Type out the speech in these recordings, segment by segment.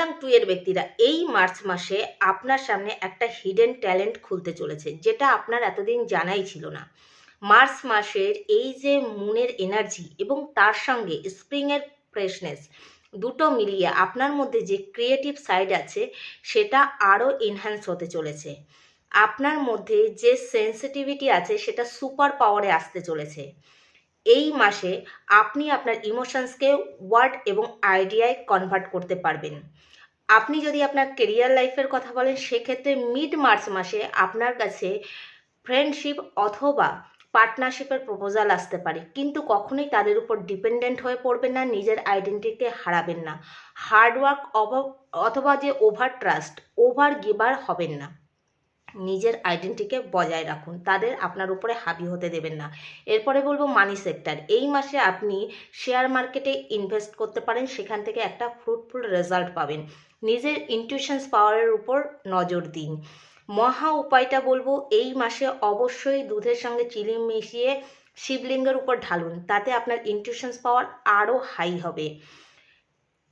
মূলাং 2 এর ব্যক্তিরা এই মার্চ মাসে আপনার সামনে একটা হিডেন ট্যালেন্ট খুলতে চলেছে, যেটা আপনার এতদিন জানাই ছিল না। মার্চ মাসের এই যে মুনের এনার্জি এবং তার সঙ্গে স্প্রিংয়ের ফ্রেশনেস দুটো মিলিয়ে আপনার মধ্যে যে ক্রিয়েটিভ সাইড আছে সেটা আরও এনহ্যান্স হতে চলেছে। আপনার মধ্যে যে সেন্সিটিভিটি আছে সেটা সুপার পাওয়ারে আসতে চলেছে। এই মাসে আপনি আপনার ইমোশনসকে ওয়ার্ড এবং আইডিয়ায় কনভার্ট করতে পারবেন। আপনি যদি আপনার কেরিয়ার লাইফের কথা বলেন, সেক্ষেত্রে মিড মার্চ মাসে আপনার কাছে ফ্রেন্ডশিপ অথবা পার্টনারশিপের প্রপোজাল আসতে পারে, কিন্তু কখনোই তাদের উপর ডিপেন্ডেন্ট হয়ে পড়বেন না, নিজের আইডেন্টিটিকে হারাবেন না। হার্ডওয়ার্ক অথবা যে ওভার ট্রাস্ট, ওভার গিভার হবেন না। নিজের আইডেন্টিটিকে বজায় রাখুন, তাদের আপনার উপরে হাবি হতে দেবেন না। এরপরে বলবো মানি সেক্টর। এই মাসে আপনি শেয়ার মার্কেটে ইনভেস্ট করতে পারেন, সেখান থেকে একটা ফ্রুটফুল রেজাল্ট পাবেন। নিজের ইনটিউশনস পাওয়ারের উপর নজর দিন। মহা উপায়টা বলবো, এই মাসে অবশ্যই দুধের সঙ্গে চিনি মিশিয়ে শিবলিঙ্গের উপর ঢালুন, তাতে আপনার ইনটিউশনস পাওয়ার আরও হাই হবে।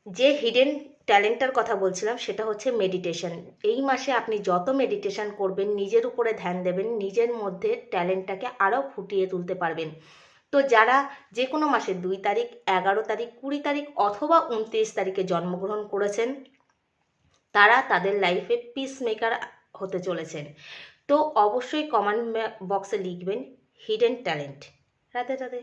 যে হিডেন ট্যালেন্টটার কথা বলছিলাম সেটা হচ্ছে মেডিটেশন। এই মাসে আপনি যত মেডিটেশন করবেন, নিজের উপরে ধ্যান দেবেন, নিজের মধ্যে ট্যালেন্টটাকে আরও ফুটিয়ে তুলতে পারবেন। তো যারা যে কোনো মাসের 2 তারিখ, 11 তারিখ, 20 তারিখ অথবা 29 তারিখে জন্মগ্রহণ করেছেন, তারা তাদের লাইফে পিস মেকার হতে চলেছেন। তো অবশ্যই কমেন্ট বক্সে লিখবেন হিডেন ট্যালেন্ট। রাধে রাধে।